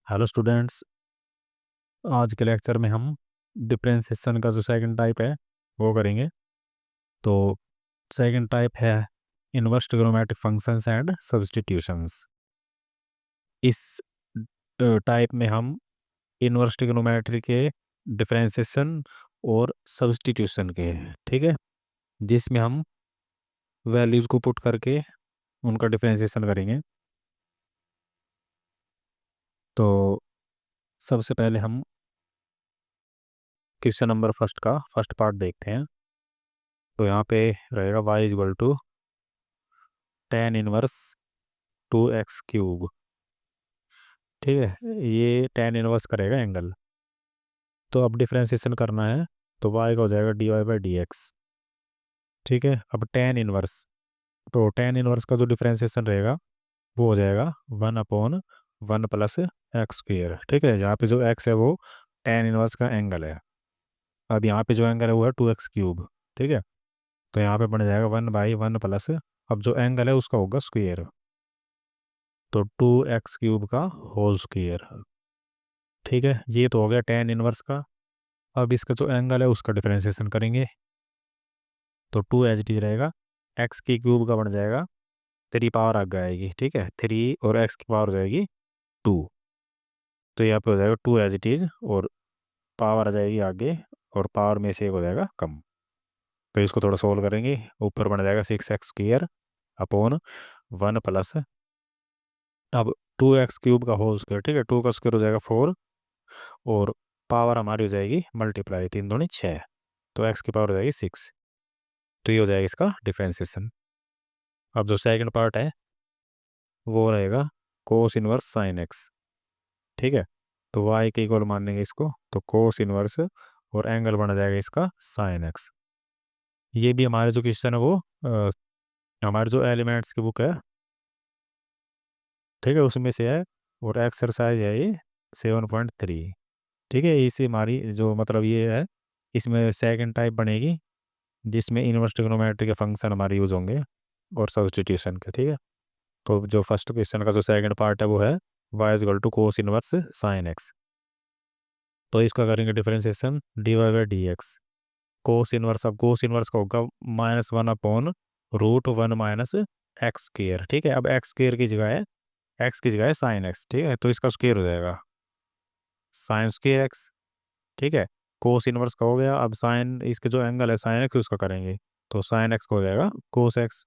Hello students. आज के lecture में हम डिफरेंशिएशन का जो सेकंड टाइप है वो करेंगे। तो सेकंड टाइप है inverse trigonometric functions and substitutions. इस टाइप में हम इनवर्स ट्रिग्नोमेट्री के डिफरेंशिएशन और सब्स्टिट्यूशन के, ठीक है, जिसमें हम वैल्यूज़ को पुट करके उनका डिफरेंशिएशन करेंगे। तो सबसे पहले हम क्वेश्चन नंबर फर्स्ट का फर्स्ट पार्ट देखते हैं। तो यहाँ पे रहेगा y equal to tan inverse 2x cube. ठीक है, ये tan इनवर्स करेगा एंगल। तो अब डिफरेंशिएशन करना है, तो y का हो जाएगा dy/dx। ठीक है, अब tan इनवर्स, तो tan इनवर्स का जो डिफरेंशिएशन रहेगा वो हो जाएगा 1/1 + x²। ठीक है, यहाँ पे जो x है वो tan इनवर्स का एंगल है। अब यहाँ पे जो एंगल है वो है 2x क्यूब। ठीक है, तो यहाँ पे बन जाएगा 1/1 प्लस, अब जो एंगल है उसका होगा स्क्वेयर, तो 2x क्यूब का होल स्क्वेयर। ठीक है, ये तो हो गया tan इनवर्स का। अब इसका जो एंगल है उसका डिफरेंशिएशन करेंगे, तो 2 एच डी रहेगा। एक्स की क्यूब का बन जाएगा, 3 पावर आगे आएगी। ठीक है, 3 और एक्स की पावर हो जाएगी 2। तो यहाँ पे हो जाएगा 2 एच डी और पावर आ जाएगी आगे, और पावर में से एक हो जाएगा कम। तो इसको थोड़ा सोल्व करेंगे, ऊपर बन जाएगा 6x² अपॉन 1 प्लस, अब 2x क्यूब का होल स्क्वायर। ठीक है, 2 का स्क्वायर हो जाएगा 4, और पावर हमारी हो जाएगी मल्टीप्लाई, 3 दूनी 6, तो एक्स की पावर हो जाएगी 6। तो ये हो जाएगा इसका डिफरेंशिएशन। अब जो सेकंड पार्ट है वो रहेगा कोस इनवर्स साइन एक्स। ठीक है, तो वाई के इक्वल मान लेंगे इसको, तो कोस इनवर्स और एंगल बन जाएगा इसका साइन एक्स। ये भी हमारे जो क्वेश्चन है वो हमारे जो एलिमेंट्स की बुक है, ठीक है, उसमें से है, और एक्सरसाइज है ये 7.3। ठीक है, इसी हमारी जो मतलब ये है, इसमें सेकंड टाइप बनेगी जिसमें इनवर्स ट्रिग्नोमेट्री के फंक्शन हमारे यूज होंगे और सब्स्टिट्यूशन के। ठीक है, तो जो फर्स्ट क्वेश्चन का जो सेकंड पार्ट है वो है y equal to cos inverse sine x. तो इसका करेंगे डिफरेंशिएशन dy/dx। कोस इनवर्स, अब कोस इनवर्स का होगा -1/√1 - x²। ठीक है, अब x² की जगह है, x की जगह है साइन एक्स। ठीक है, तो इसका स्क्वायर हो जाएगा साइन स्क्वायर एक्स। ठीक है, कोस इनवर्स का हो गया। अब साइन, इसके जो एंगल है साइन एक्स उसका करेंगे, तो साइन एक्स का हो जाएगा कोस एक्स।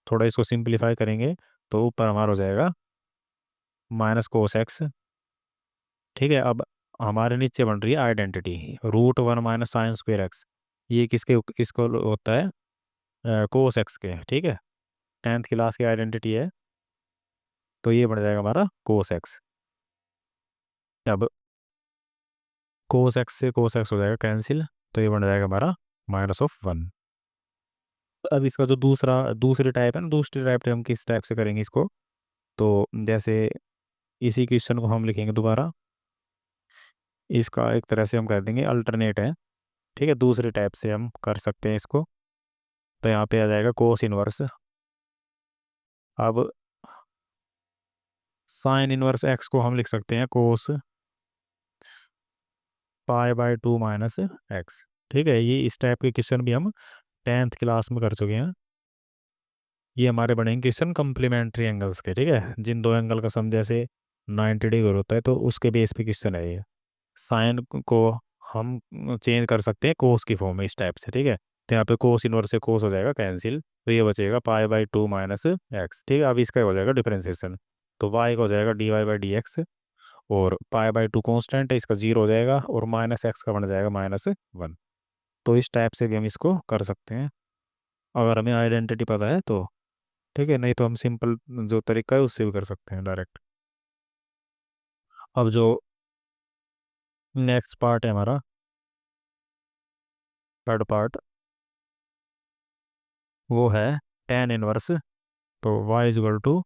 थोड़ा इसको सिंप्लीफाई करेंगे, तो ऊपर हमारा हो जाएगा माइनस कोस एक्स। ठीक है, अब हमारे नीचे बन रही है आइडेंटिटी √1 - साइन स्क्वेयर एक्स। ये किसके किसको होता है, कोस एक्स के। ठीक है, 10th क्लास की आइडेंटिटी है, तो ये बन जाएगा हमारा कोस एक्स। अब कोस एक्स से कोस एक्स हो जाएगा कैंसिल, तो ये बन जाएगा हमारा -1। अब इसका जो दूसरी टाइप है ना, दूसरी टाइप से हम किस टाइप से करेंगे इसको, तो जैसे इसी क्वेश्चन को हम लिखेंगे दोबारा, इसका एक तरह से हम कर देंगे अल्टरनेट है। ठीक है, दूसरी टाइप से हम कर सकते हैं इसको। तो यहाँ पे आ जाएगा कोस इनवर्स, अब साइन इनवर्स एक्स को हम लिख सकते हैं कोस π/2 - एक्स। ठीक है, ये इस टाइप के क्वेश्चन भी हम 10th क्लास में कर चुके हैं। ये हमारे बनेंगे क्वेश्चन कम्प्लीमेंट्री एंगल्स के। ठीक है, जिन दो एंगल का सम जैसे 90 डिग्री होता है, तो उसके बेस पे क्वेश्चन है ये। साइन को हम चेंज कर सकते हैं कोस की फॉर्म में इस टाइप से। ठीक है, तो यहाँ पे कोस इनवर्स से कोस हो जाएगा कैंसिल, तो ये बचेगा π/2 - एक्स। ठीक है, अब इसका हो जाएगा डिफरेंशिएशन, तो y का हो जाएगा dy/dx, और π/2 कॉन्स्टेंट है, इसका 0 हो जाएगा, और माइनस एक्स का बन जाएगा -1। तो इस टाइप से भी हम इसको कर सकते हैं अगर हमें आइडेंटिटी पता है तो। ठीक है, नहीं तो हम सिंपल जो तरीका है उससे भी कर सकते हैं डायरेक्ट। अब जो नेक्स्ट पार्ट है हमारा, थर्ड पार्ट, वो है tan इनवर्स। तो y equal to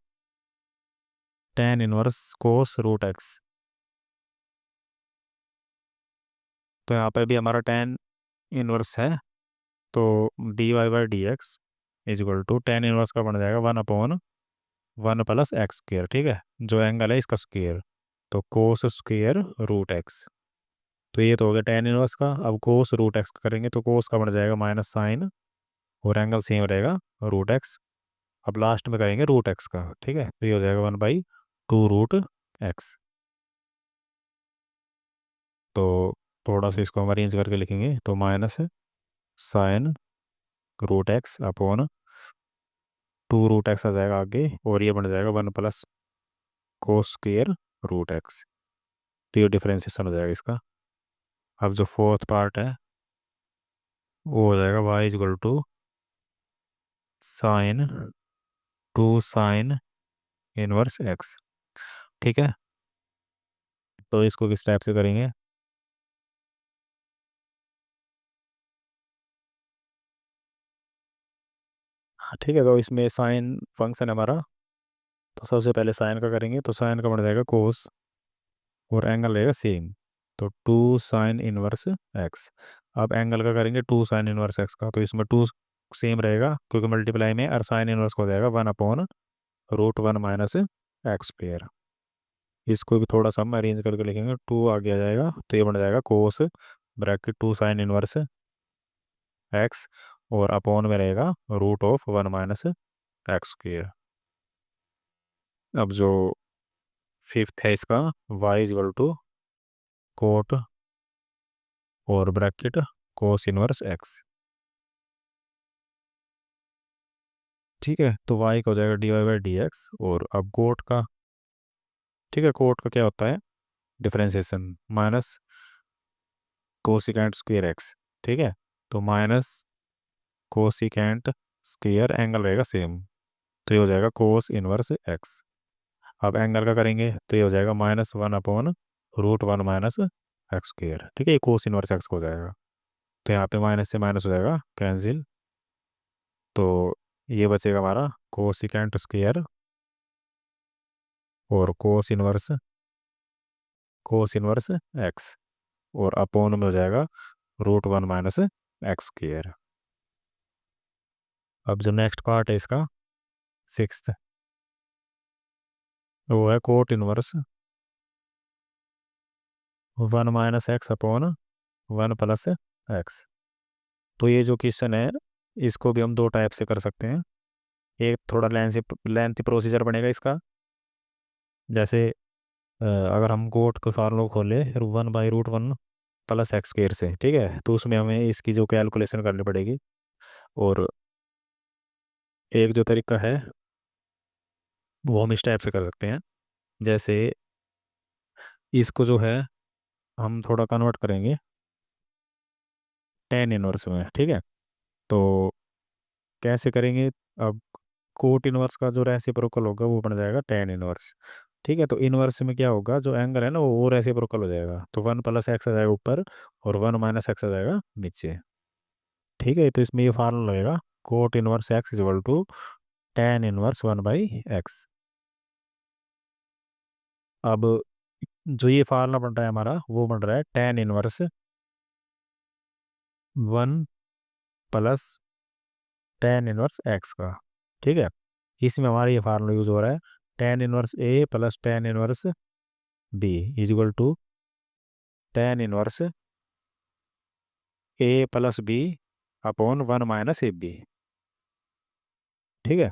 tan inverse cos root x. तो यहाँ पे भी हमारा tan इनवर्स है, तो dy/dx equal to tan inverse का बन जाएगा 1/1 + x²। ठीक है, जो एंगल है इसका स्क्वेयर। तो कोस स्क्वेयर रूट एक्स। तो ये तो हो गया टेन इनवर्स का। अब कोस रूट एक्स करेंगे तो कोस का बन जाएगा माइनस साइन, और एंगल सेम रहेगा रूट एक्स। अब लास्ट में करेंगे रूट एक्स का, ठीक है, तो ये हो जाएगा 1/2 रूट एक्स। तो थोड़ा सा इसको हम अरेंज करके लिखेंगे, तो minus sine root x upon 2 root x आ जाएगा आगे, और ये बन जाएगा 1 + कोस स्क्वेयर रूट एक्स। तो ये डिफरेंशिएशन हो जाएगा इसका। अब जो फोर्थ पार्ट है वो हो जाएगा y = sin 2 sin 1x। ठीक है, तो इसको किस टाइप से करेंगे। हाँ, ठीक है, तो इसमें साइन फंक्शन है हमारा। तो सबसे पहले साइन का करेंगे, तो साइन का बन जाएगा कोस, और एंगल रहेगा सेम। तो 2 sin 1x। अब एंगल का करेंगे 2 sin 1x का, तो इसमें टू सेम रहेगा क्योंकि मल्टीप्लाई में, और साइन इनवर्स को हो जाएगा 1/√1 - x²। इसको भी थोड़ा सा हम अरेंज करके लिखेंगे, टू आगे आ जाएगा तो ये बन जाएगा कोस ब्रैकेट 2 sin 1x, और अपॉन में रहेगा √1 - x²। अब जो फिफ्थ है इसका, y = कोट और ब्रैकेट cos 1x। ठीक है, तो y का हो जाएगा dy/dx, और अब कोट का, ठीक है, कोट का क्या होता है, differentiation minus cosecant square x. ठीक है, तो माइनस कोसिकेंट स्क्वेयर, एंगल रहेगा सेम, तो ये हो जाएगा cos 1x। अब एंगल का करेंगे तो ये हो जाएगा -1/√1 - x²। ठीक है, ये cos 1x हो जाएगा। तो यहाँ पे माइनस से माइनस हो जाएगा कैंसिल। तो ये बचेगा हमारा कोसिकेंट स्क्वेयर और कोस इनवर्स एक्स, और अपोन में हो जाएगा √1 - x²। अब जो नेक्स्ट पार्ट है इसका, सिक्स्थ, वो है कोट इनवर्स 1 - x/1 + x। तो ये जो क्वेश्चन है इसको भी हम दो टाइप से कर सकते हैं। एक थोड़ा लेंथी प्रोसीजर बनेगा इसका। जैसे अगर हम कोट के फार्मूला को खोले 1/√1 + x² से, ठीक है, तो उसमें हमें इसकी जो कैलकुलेशन करनी पड़ेगी। और एक जो तरीका है वो हम इस टाइप से कर सकते हैं। जैसे इसको जो है हम थोड़ा कन्वर्ट करेंगे टेन इनवर्स में, ठीक है। तो कैसे करेंगे, अब कोट इनवर्स का जो रेसिप्रोकल होगा वो बन जाएगा टेन इनवर्स। ठीक है, तो इनवर्स में क्या होगा, जो एंगल है ना वो रेसिप्रोकल हो जाएगा, तो 1 + x आ जाएगा ऊपर, और 1 - x आ जाएगा नीचे। ठीक है, तो इसमें ये फार्मूला लगेगा cot inverse x = tan 1/x। अब जो ये फार्मूला बन रहा है हमारा, वो बन रहा है tan 1 + tan 1x का। ठीक है, इसमें हमारा ये फार्मूला यूज हो रहा है, tan 1a + tan 1b = 1 - ab। ठीक है,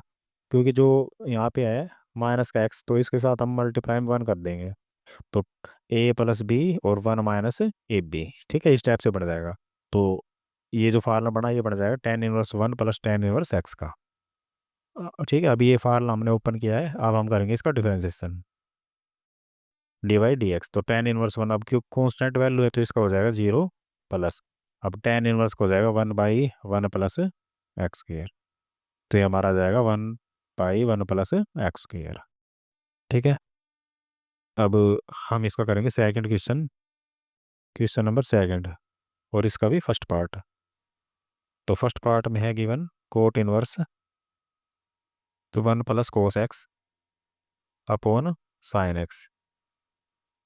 क्योंकि जो यहाँ पे है माइनस का एक्स, तो इसके साथ हम मल्टीप्लाई 1 कर देंगे, तो a + b और 1 - ab। ठीक है, इस टाइप से बढ़ जाएगा। तो ये जो फार्मूला बना ये बन जाएगा tan 1 1 + tan 1x का। ठीक है, अभी ये फार्मूला हमने ओपन किया है, अब हम करेंगे इसका डिफरेंशिएशन dy/dx। तो tan 1 1, अब क्यों कांस्टेंट वैल्यू है तो इसका हो जाएगा 0 प्लस, अब tan 1 को हो जाएगा 1/1 + x²। तो ये हमारा आ जाएगा 1/1 + x²। ठीक है, अब हम इसका करेंगे second question, question number second, और इसका भी फर्स्ट पार्ट। तो फर्स्ट पार्ट में है गिवन कोट इनवर्स तो 1 + cos x upon sine x.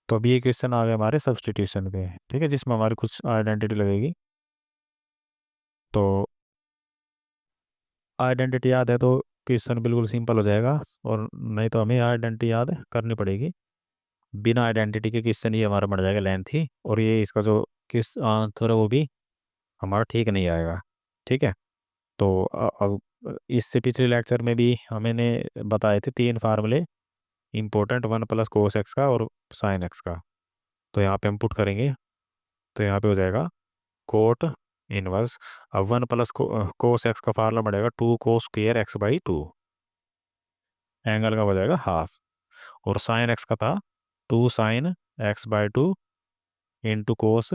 तो अभी ये क्वेश्चन आ गया हमारे सब्सटीट्यूशन पे, ठीक है, जिसमें हमारी कुछ आइडेंटिटी लगेगी। तो आइडेंटिटी याद है तो क्वेश्चन बिल्कुल सिंपल हो जाएगा, और नहीं तो हमें आइडेंटिटी याद करनी पड़ेगी। बिना आइडेंटिटी के क्वेश्चन ये हमारा बन जाएगा लेंथ ही, और ये इसका जो किस आंसर है वो भी हमारा ठीक नहीं आएगा। ठीक है। तो अब इससे पिछले लेक्चर में भी हमने बताए थे तीन फार्मूले important, one plus cos x का और साइन एक्स का। तो यहाँ पे हम पुट करेंगे, तो यहाँ पे हो जाएगा कोट इनवर्स। अब वन प्लस कोस एक्स का फार्मूला बढ़ेगा two cos square x by two, angle का हो जाएगा हाफ। और साइन एक्स का था two sine x by two into cos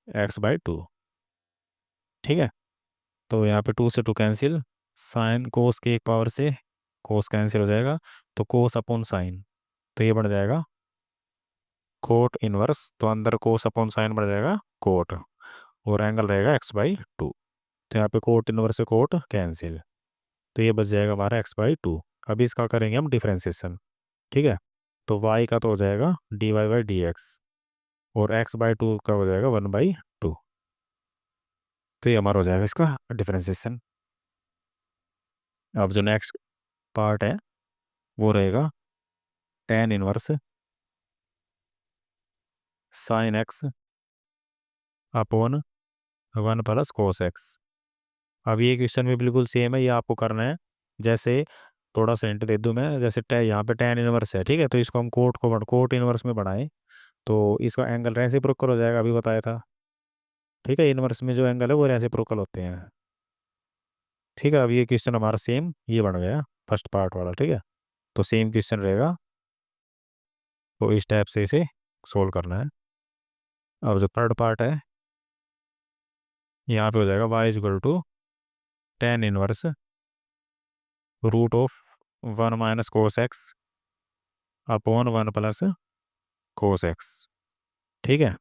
x by two. ठीक है। तो यहाँ पे टू से टू कैंसिल, साइन कोस के एक पावर से कोस कैंसिल हो जाएगा, तो कोस अपॉन साइन, तो ये बढ़ जाएगा कोट इनवर्स, तो अंदर कोस अपॉन साइन बढ़ जाएगा कोट, और एंगल रहेगा एक्स बाई टू। तो यहाँ पे कोट इनवर्स से कोट कैंसिल, तो ये बच जाएगा हमारा एक्स बाई टू। अभी इसका करेंगे हम डिफ्रेंसिएशन। ठीक है। तो वाई का तो हो जाएगा d y by d x, और एक्स बाई टू का हो जाएगा वन बाई टू। तो ये हमारा हो जाएगा इसका डिफ्रेंसिएशन। अब जो नेक्स्ट पार्ट है वो रहेगा tan inverse sine x upon one plus cos x. अब ये क्वेश्चन भी बिल्कुल सेम है, ये आपको करना है। जैसे थोड़ा सा हिंट दे दूं मैं, जैसे यहाँ पे टेन इनवर्स है, ठीक है, तो इसको हम कोट इनवर्स में बढ़ाएं, तो इसका एंगल रेसिप्रोकल हो जाएगा, अभी बताया था। ठीक है, इनवर्स में जो एंगल है वो रेसिप्रोकल होते हैं। ठीक है। अब ये क्वेश्चन हमारा सेम ये बन गया फर्स्ट पार्ट वाला। ठीक है। तो सेम क्वेश्चन रहेगा, तो इस टाइप से इसे सोल्व करना है। अब जो थर्ड पार्ट है, यहाँ पे हो जाएगा y equal to tan inverse root of one minus cos x upon one plus cos x. ठीक है।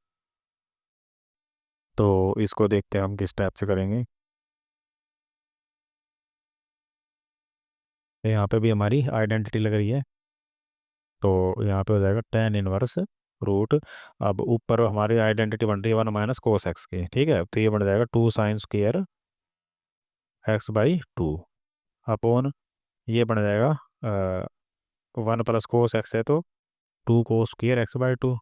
तो इसको देखते हैं हम किस टाइप से करेंगे। यहाँ पे भी हमारी आइडेंटिटी लग रही है, तो यहाँ पे हो जाएगा टेन इनवर्स रूट। अब ऊपर हमारी आइडेंटिटी बन रही है वन माइनस कोस एक्स की। ठीक है, तो ये बन जाएगा two sine square x by two upon, ये बन जाएगा वन प्लस कोस एक्स है तो two cos square x by two,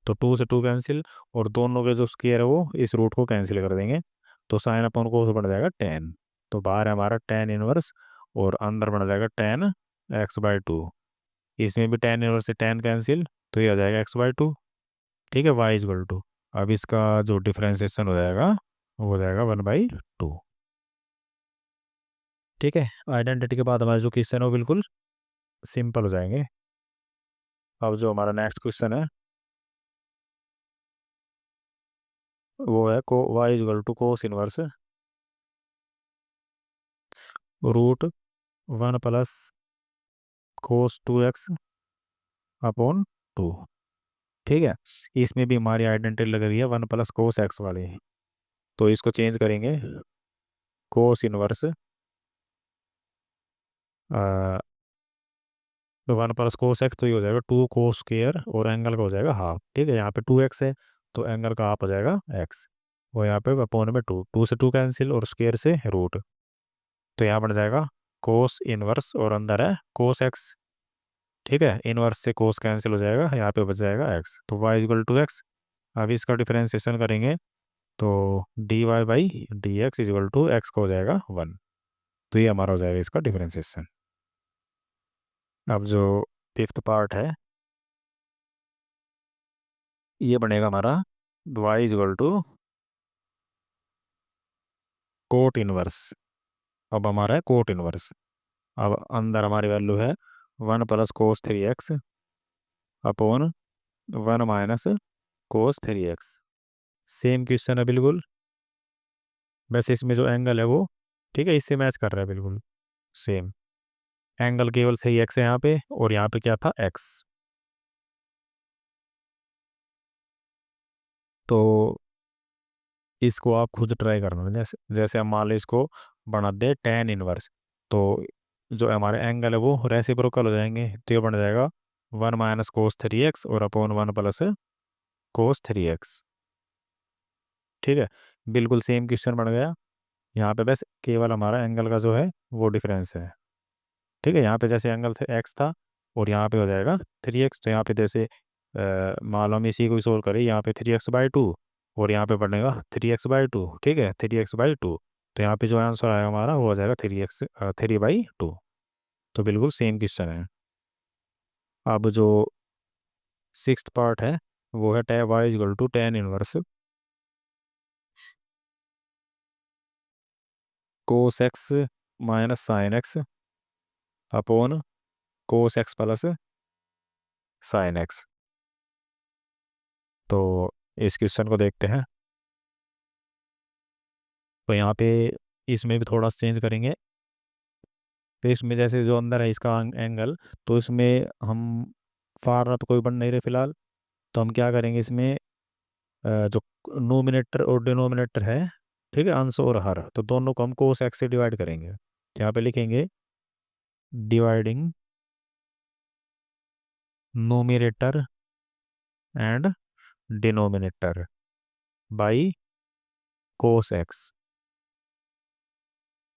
तो टू से टू कैंसिल, और दोनों के जो स्क्वेयर है वो इस रूट को कैंसिल कर देंगे, तो साइन अपॉन कोस बन जाएगा टेन। तो बाहर है हमारा टेन इनवर्स, और अंदर बन जाएगा टेन एक्स बाई टू। इसमें भी टेन इनवर्स से टेन कैंसिल, तो ये आ जाएगा एक्स बाई टू। ठीक है, वाई इजल टू। अब इसका जो डिफ्रेंसिएशन हो जाएगा वो हो जाएगा वन बाई टू। ठीक है। आइडेंटिटी के बाद हमारे जो क्वेश्चन है वो बिल्कुल सिंपल हो जाएंगे। अब जो हमारा नेक्स्ट क्वेश्चन है वो है को y equal to cos inverse root one plus cos two x upon two. ठीक है। इसमें भी हमारी आइडेंटिटी लग रही है वन प्लस कोस एक्स वाली, तो इसको चेंज करेंगे cos inverse one plus cos x, तो ये हो जाएगा टू कोस स्क्वेयर, और एंगल का हो जाएगा हाफ। ठीक है, यहाँ पे टू एक्स है तो एंगल का हाफ हो जाएगा एक्स, और यहाँ पे अपोन में टू, टू से टू कैंसिल और स्क्वेयर से रूट, तो यहाँ बन जाएगा कोस इनवर्स और अंदर है कोस एक्स। ठीक है, इनवर्स से कोस कैंसिल हो जाएगा, यहाँ पे बच जाएगा एक्स, तो वाई इक्वल टू एक्स। अभी इसका डिफरेंशिएशन करेंगे, तो d y by d x equal to x का हो जाएगा वन। तो ये हमारा हो जाएगा इसका डिफरेंशिएशन। अब जो फिफ्थ पार्ट है ये बनेगा हमारा y equal to cot inverse. अब हमारा है कोट इनवर्स। अब अंदर हमारी वैल्यू है one plus cos three x upon one minus cos three x. Same question है बिल्कुल, वैसे इसमें जो एंगल है वो ठीक है इससे मैच कर रहा है बिल्कुल सेम। एंगल केवल सही एक्स है यहाँ पे, और यहाँ पे क्या था एक्स। तो इसको आप खुद ट्राई करना, जैसे जैसे हम मान लो इसको बना दे टेन इनवर्स, तो जो हमारे एंगल है वो रेसिप्रोकल हो जाएंगे, तो ये बन जाएगा one minus cos three x और upon one plus cos three x. ठीक है, बिल्कुल सेम क्वेश्चन बन गया। यहाँ पे बस केवल हमारा एंगल का जो है वो डिफरेंस है। ठीक है, यहाँ पे जैसे एंगल थे एक्स था, और यहाँ पे हो जाएगा 3x। तो यहाँ पे जैसे मान लो हम इसी को सोल्व करें, यहाँ पे 3x/2 और यहाँ पे बनेगा 3x/2। ठीक है, 3x/2। तो यहाँ पे जो आंसर आएगा हमारा वो हो जाएगा 3/2। तो बिल्कुल सेम क्वेश्चन है। अब जो सिक्स्थ पार्ट है वो है tan y = tan inverse cos x minus sine x upon cos x plus sign x. तो इस क्वेश्चन को देखते हैं। तो यहाँ पे इसमें भी थोड़ा चेंज करेंगे। तो इसमें जैसे जो अंदर है इसका एंगल, तो इसमें हम फार्मूला तो कोई बन नहीं रहे फिलहाल। तो हम क्या करेंगे इसमें, जो नोमिनेटर और डिनोमिनेटर है, ठीक है, अंश और हर, तो दोनों को हम कोस एक्स से डिवाइड करेंगे। यहाँ पे लिखेंगे dividing nominator and denominator by cos x.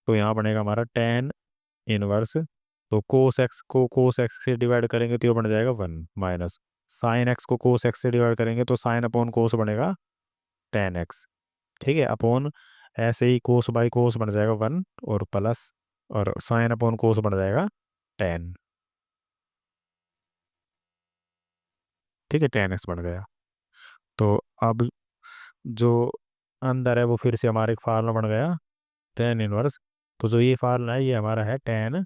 तो यहाँ बनेगा हमारा tan इनवर्स, तो कोस एक्स को कोस एक्स से डिवाइड करेंगे तो ये बन जाएगा 1 माइनस साइन एक्स को कोस एक्स से डिवाइड करेंगे तो साइन अपॉन कोस बनेगा tan एक्स। ठीक है, अपॉन ऐसे ही कोस बाई कोस बन जाएगा 1 और प्लस, और साइन अपॉन कोस बन जाएगा tan। ठीक है, tan एक्स बन गया। तो अब जो अंदर है वो फिर से हमारे एक फार्मूला बन गया tan इनवर्स। तो जो ये फार्मूला है ये हमारा है tan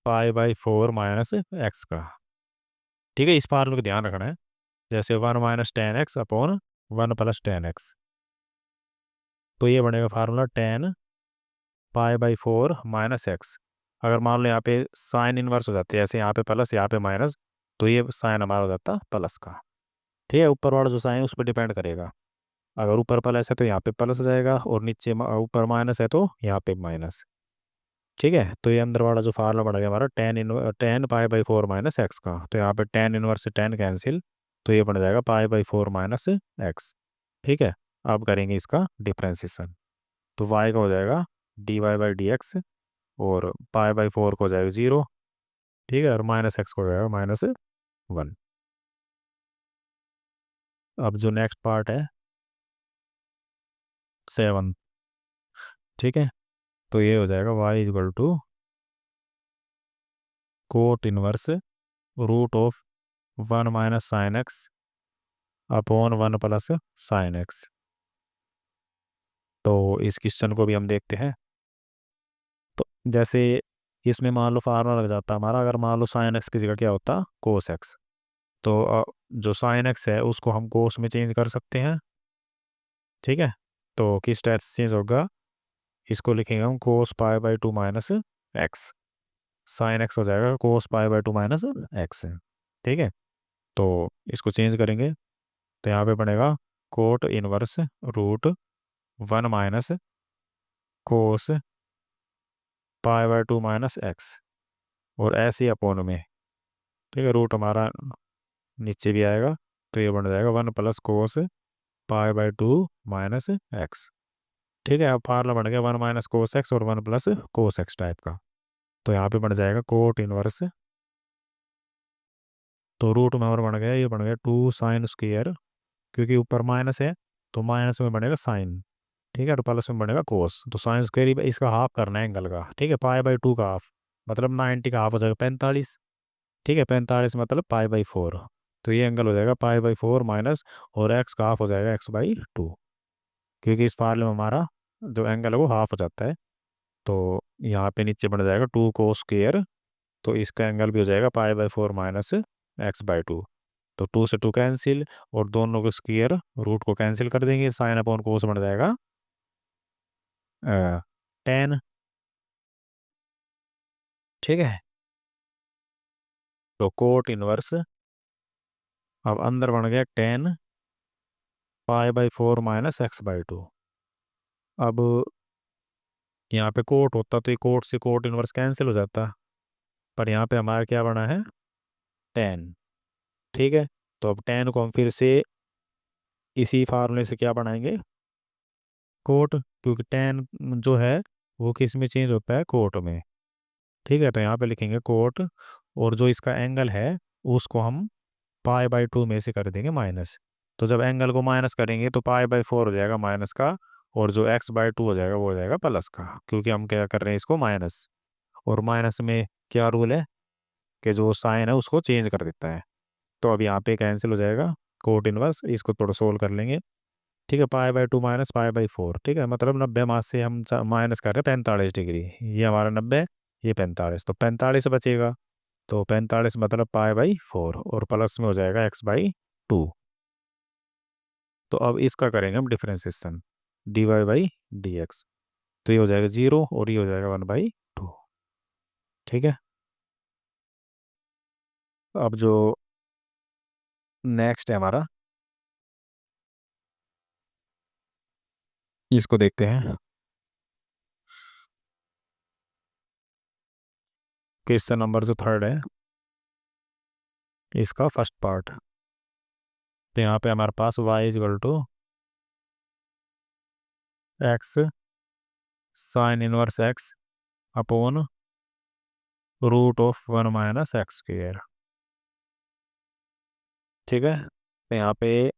π/4 माइनस एक्स का। ठीक है, इस फार्मूले को ध्यान रखना है। जैसे 1 minus tan x upon 1 plus tan x. तो ये बनेगा फार्मूला tan π/4 माइनस एक्स। अगर मान लो यहाँ पे साइन इनवर्स हो जाती है, जैसे यहाँ पे प्लस यहाँ पे माइनस, तो ये साइन हमारा हो जाता प्लस का। ठीक है, ऊपर वाला जो साइन उस पर डिपेंड करेगा। अगर ऊपर प्लस है तो यहाँ पे प्लस हो जाएगा, और नीचे ऊपर माइनस है तो यहाँ पे माइनस। ठीक है, तो ये अंदर वाला जो फार्मूला बन गया हमारा tan π/4 माइनस एक्स का। तो यहाँ पे tan इनवर्स से tan कैंसिल, तो ये बन जाएगा π/4 माइनस एक्स। ठीक है, अब करेंगे इसका डिफ्रेंसिएशन। तो y का हो जाएगा dy/dx, और π/4 को हो जाएगा 0। ठीक है, और माइनस एक्स को हो जाएगा -1। अब जो नेक्स्ट पार्ट है 7। ठीक है, तो ये हो जाएगा y = coat inverse √1 minus sine x upon 1 plus sign x. तो इस क्वेश्चन को भी हम देखते हैं। तो जैसे इसमें मान लो फार्मूला लग जाता हमारा, अगर मान लो साइन एक्स की जगह क्या होता कोस एक्स, तो जो साइन एक्स है उसको हम कोस में चेंज कर सकते हैं। ठीक है, तो किस टाइप से चेंज होगा, इसको लिखेंगे हम कोस π/2 माइनस एक्स। साइन एक्स हो जाएगा कोस π/2 माइनस एक्स। ठीक है, तो इसको चेंज करेंगे तो यहाँ पे बनेगा cot inverse √1 minus cos π/2 minus x, और ऐसे ही अपोन में। ठीक है, रूट हमारा नीचे भी आएगा, तो ये बन जाएगा 1 प्लस कोस π/2 माइनस एक्स। ठीक है, अब फार्मूला बन गया 1 माइनस कोस एक्स और 1 प्लस कोस एक्स टाइप का। तो यहाँ पे बन जाएगा कोट इनवर्स, तो रूट में और बन गया, ये बन गया 2 साइन स्क्वायर, क्योंकि ऊपर माइनस है तो माइनस में बनेगा साइन। ठीक है, तो प्लस में बनेगा कोस, तो साइन स्क्वायर इसका हाफ करना है एंगल का। ठीक है, π/2 का हाफ मतलब 90 का हाफ हो जाएगा 45। ठीक है, 45 मतलब π/4। तो ये एंगल हो जाएगा π/4 माइनस, और एक्स का हाफ हो जाएगा x/2, क्योंकि इस फार्मूले में हमारा जो एंगल है वो हाफ हो जाता है। तो यहाँ पे नीचे बन जाएगा 2 कोस स्क्वायर, तो इसका एंगल भी हो जाएगा π/4 माइनस x/2। तो 2 से 2 कैंसिल, और दोनों को स्क्वायर रूट को कैंसिल कर देंगे, साइन अपॉन कोस बन जाएगा 10। ठीक है, तो कोट इनवर्स अब अंदर बन गया 10 π/4 माइनस x/2। अब यहाँ पे कोट होता तो ये कोट से कोट इनवर्स कैंसिल हो जाता, पर यहाँ पे हमारा क्या बना है 10। ठीक है, तो अब 10 को हम फिर से इसी फार्मूले से क्या बनाएंगे कोट, क्योंकि 10 जो है वो किस में चेंज होता है कोट में। ठीक है, तो यहाँ पे लिखेंगे कोट और जो इसका एंगल है उसको हम पाई/2 में से कर देंगे माइनस। तो जब एंगल को माइनस करेंगे तो पाई/4 हो जाएगा माइनस का, और जो x/2 हो जाएगा वो हो जाएगा प्लस का, क्योंकि हम क्या कर रहे हैं इसको माइनस। और माइनस में क्या रूल है कि जो साइन है उसको चेंज कर देता है। तो अब यहाँ पे कैंसिल हो जाएगा कोट इनवर्स, इसको थोड़ा सोल्व कर लेंगे। ठीक है, पाई/2 माइनस पाई/4, ठीक है, मतलब 90 मास से हम माइनस कर रहे हैं 45 डिग्री। ये हमारा 90, ये 45, तो 45 बचेगा। तो 45 मतलब पाई/4, और प्लस में हो जाएगा x/2। तो अब इसका करेंगे हम डिफरेंशिएशन, dy/dx। तो ये हो जाएगा 0 और ये हो जाएगा 1/2। ठीक है। अब जो नेक्स्ट है हमारा, इसको देखते हैं। क्वेश्चन नंबर जो थर्ड है इसका फर्स्ट पार्ट। तो यहाँ पे हमारे पास y = x sine inverse x upon √(1 - x²). ठीक है, तो यहाँ पे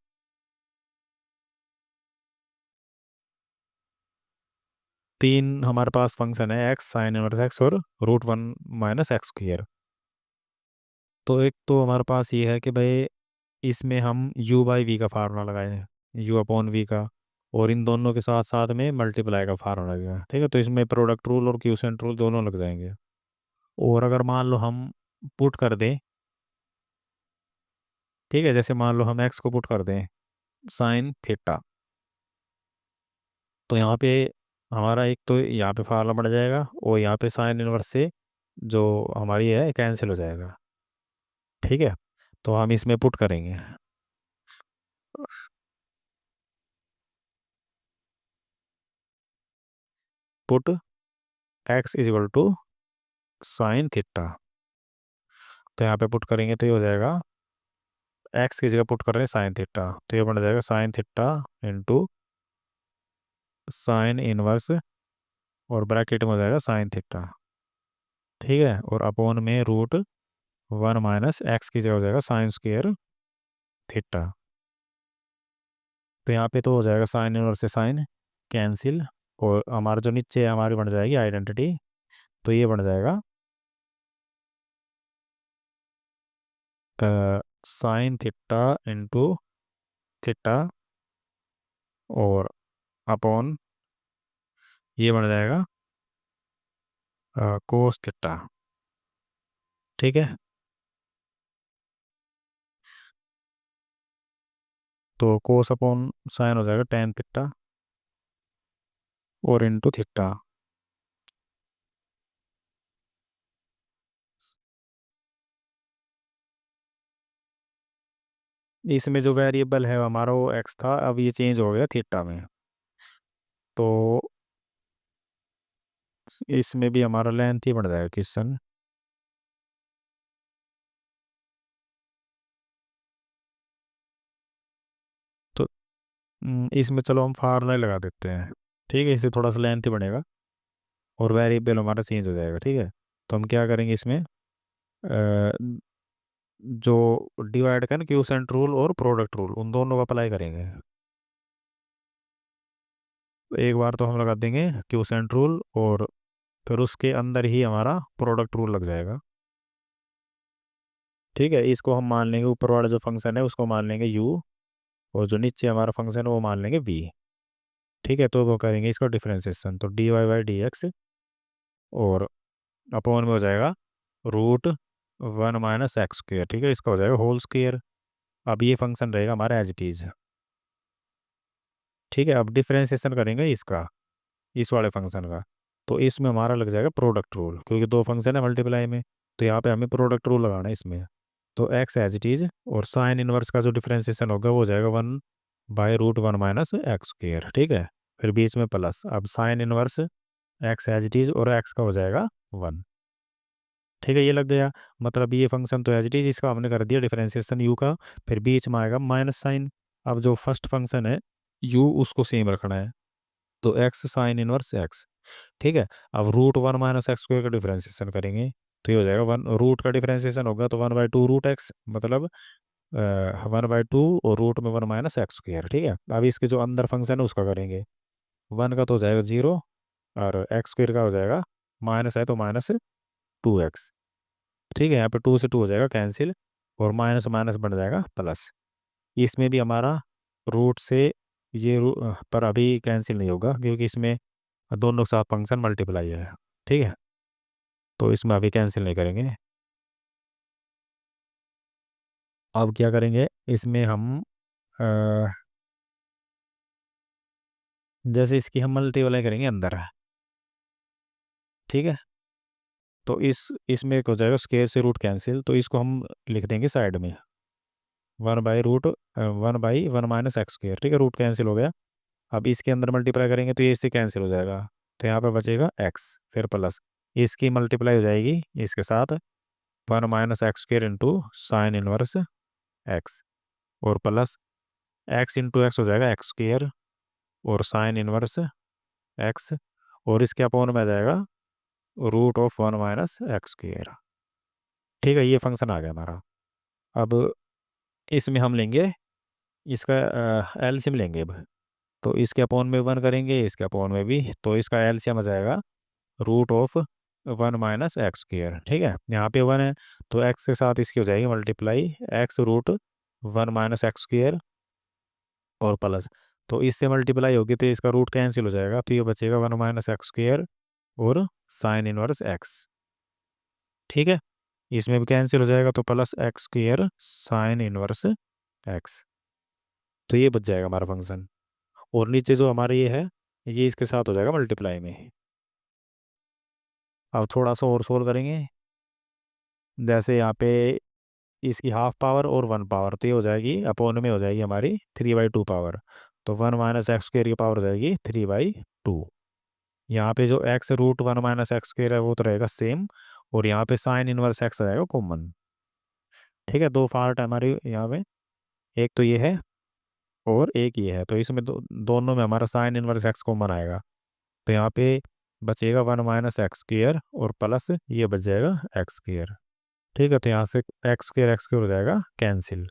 तीन हमारे पास फंक्शन है, x साइन इनवर्स x और √(1 - x²). तो एक तो हमारे पास ये है कि भाई इसमें हम u/v का फार्मूला लगाए हैं, u/v का, और इन दोनों के साथ साथ में मल्टीप्लाई का फार्मूला लगेगा। ठीक है, तो इसमें प्रोडक्ट रूल और क्यूसेंट रूल दोनों लग जाएंगे। और अगर मान लो हम पुट कर दें, ठीक है, जैसे मान लो हम x को पुट कर दें साइन थीटा, तो यहाँ पे हमारा एक तो यहाँ पे फार्मूला बढ़ जाएगा, और यहाँ पे साइन इनवर्स से जो हमारी है कैंसिल हो जाएगा। ठीक है, तो हम इसमें पुट करेंगे, पुट x = साइन थीटा। तो यहाँ पे पुट करेंगे तो ये हो जाएगा, x की जगह पुट कर रहे हैं साइन थीटा, तो ये बन जाएगा sine theta into sine inverse, और ब्रैकेट में हो जाएगा साइन थीटा। ठीक है, और अपॉन में √(1 - x) की जगह हो जाएगा साइन² थीटा। तो यहाँ पे तो हो जाएगा साइन इनवर्स से साइन कैंसिल, और हमारा जो नीचे है हमारी बन जाएगी आइडेंटिटी। तो ये बन जाएगा साइन थीटा इंटू थीटा, और अपॉन ये बन जाएगा कोस थीटा। ठीक है, तो कोस अपॉन साइन हो जाएगा टेन थीटा, और इंटू थीटा। इसमें जो वेरिएबल है हमारा वो एक्स था, अब ये चेंज हो गया थीटा में। तो इसमें भी हमारा लेंथ ही बढ़ जाएगा क्वेश्चन। तो इसमें चलो हम फार्मूला लगा देते हैं। ठीक है, इससे थोड़ा सा लेंथ ही बढ़ेगा और वेरिएबल हमारा चेंज हो जाएगा। ठीक है, तो हम क्या करेंगे इसमें, जो डिवाइड का ना क्यूसेंट रूल और प्रोडक्ट रूल, उन दोनों को अप्लाई करेंगे। तो एक बार तो हम लगा देंगे क्यूसेंट रूल, और फिर उसके अंदर ही हमारा प्रोडक्ट रूल लग जाएगा। ठीक है, इसको हम मान लेंगे, ऊपर वाला जो फंक्शन है उसको मान लेंगे u, और जो नीचे हमारा फंक्शन है वो मान लेंगे v। ठीक है, तो वो करेंगे इसका डिफरेंशिएशन, तो dy/dx, और अपॉन में हो जाएगा √(1 - x²). ठीक है, इसका हो जाएगा होल स्क्वायर। अब ये फंक्शन रहेगा हमारा एज इट इज। ठीक है, अब डिफरेंशिएशन करेंगे इसका, इस वाले फंक्शन का। तो इसमें हमारा लग जाएगा प्रोडक्ट रूल, क्योंकि दो फंक्शन है मल्टीप्लाई में, तो यहाँ पे हमें प्रोडक्ट रूल लगाना है इसमें। तो एक्स एज इट इज, और साइन इनवर्स का जो डिफरेंशिएशन होगा वो हो जाएगा 1/√(1 - x²). ठीक है, फिर बीच में प्लस, अब sine inverse x as it is, और एक्स का हो जाएगा 1। ठीक है, ये लग गया। मतलब ये फंक्शन तो एज इट इज, इसका हमने कर दिया डिफरेंशिएशन यू का, फिर बीच में आएगा माइनस साइन। अब जो फर्स्ट फंक्शन है यू, उसको सेम रखना है, तो एक्स साइन इनवर्स एक्स। ठीक है, अब √(1 - x² का डिफरेंशिएशन करेंगे, तो ये हो जाएगा वन, रूट का डिफरेंशिएशन होगा तो 1/2 रूट एक्स, मतलब 1/2 और रूट में 1 - x²। ठीक है, अभी इसके जो अंदर फंक्शन है उसका करेंगे। वन का तो हो जाएगा 0, और x² का हो जाएगा, माइनस है तो -2x। ठीक है, यहाँ पे 2 से 2 हो जाएगा कैंसिल, और माइनस माइनस बन जाएगा प्लस। इसमें भी हमारा रूट से ये पर अभी कैंसिल नहीं होगा क्योंकि इसमें दोनों के साथ फंक्शन मल्टीप्लाई है। ठीक है, तो इसमें अभी कैंसिल नहीं करेंगे। अब क्या करेंगे इसमें हम, अ, जैसे इसकी हम मल्टीप्लाई करेंगे अंदर। ठीक है, तो इसमें एक हो जाएगा स्क्वायर से रूट कैंसिल, तो इसको हम लिख देंगे साइड में 1/√1/(1 - x²। ठीक है, रूट कैंसिल हो गया। अब इसके अंदर मल्टीप्लाई करेंगे तो ये इससे कैंसिल हो जाएगा, तो यहाँ पे बचेगा x, फिर प्लस इसकी मल्टीप्लाई हो जाएगी इसके साथ 1 - x² into sine inverse x, और प्लस x इंटू x हो जाएगा x², और साइन इनवर्स x, और इसके अपोन में आ जाएगा √(1 - x²)। ठीक है, ये फंक्शन आ गया हमारा। अब इसमें हम लेंगे इसका एलसीएम लेंगे अब। तो इसके अपोन में 1 करेंगे, इसके अपोन में भी, तो इसका एलसीएम आ जाएगा √(1 - x²). ठीक है, यहाँ पे 1 है तो x के साथ इसकी हो जाएगी मल्टीप्लाई, x√(1 - x²), और प्लस, तो इससे मल्टीप्लाई होगी तो इसका रूट कैंसिल हो जाएगा, तो ये बचेगा 1 - x² और साइन इनवर्स x। ठीक है, इसमें भी कैंसिल हो जाएगा तो plus x² sine inverse x। तो ये बच जाएगा हमारा फंक्शन, और नीचे जो हमारा ये है ये इसके साथ हो जाएगा मल्टीप्लाई में। अब थोड़ा सा और सोल्व करेंगे, जैसे यहाँ पे इसकी हाफ पावर और 1 पावर, तो ये हो जाएगी अपोन में हो जाएगी हमारी 3/2 पावर, तो 1 - x² की पावर हो जाएगी 3/2। यहाँ पे जो x√(1 - x²) है वो तो रहेगा सेम, और यहाँ पे साइन इनवर्स x रहेगा कॉमन। ठीक है, दो पार्ट है हमारे यहाँ पे, एक तो ये है और एक ये है, तो इसमें दोनों में हमारा साइन इनवर्स x कॉमन आएगा, तो यहाँ पे बचेगा 1 - x² और प्लस ये बच जाएगा x²। ठीक है, तो यहाँ से x² हो जाएगा कैंसिल,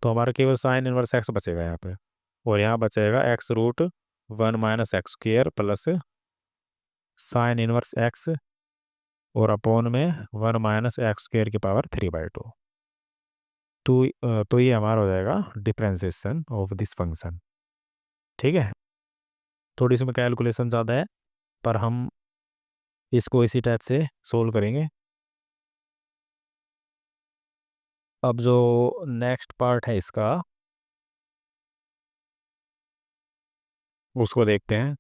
तो हमारा केवल साइन इनवर्स x बचेगा यहाँ पे, और यहाँ बचेगा x√(1 - x²) plus sine inverse x, और अपोन में 1 - x² की पावर 3/2। तो ये हमारा हो जाएगा डिफरेंशिएशन ऑफ दिस फंक्शन। ठीक है, थोड़ी सी में कैलकुलेशन ज़्यादा है, पर हम इसको इसी टाइप से सोल्व करेंगे। अब जो नेक्स्ट पार्ट है इसका उसको देखते हैं।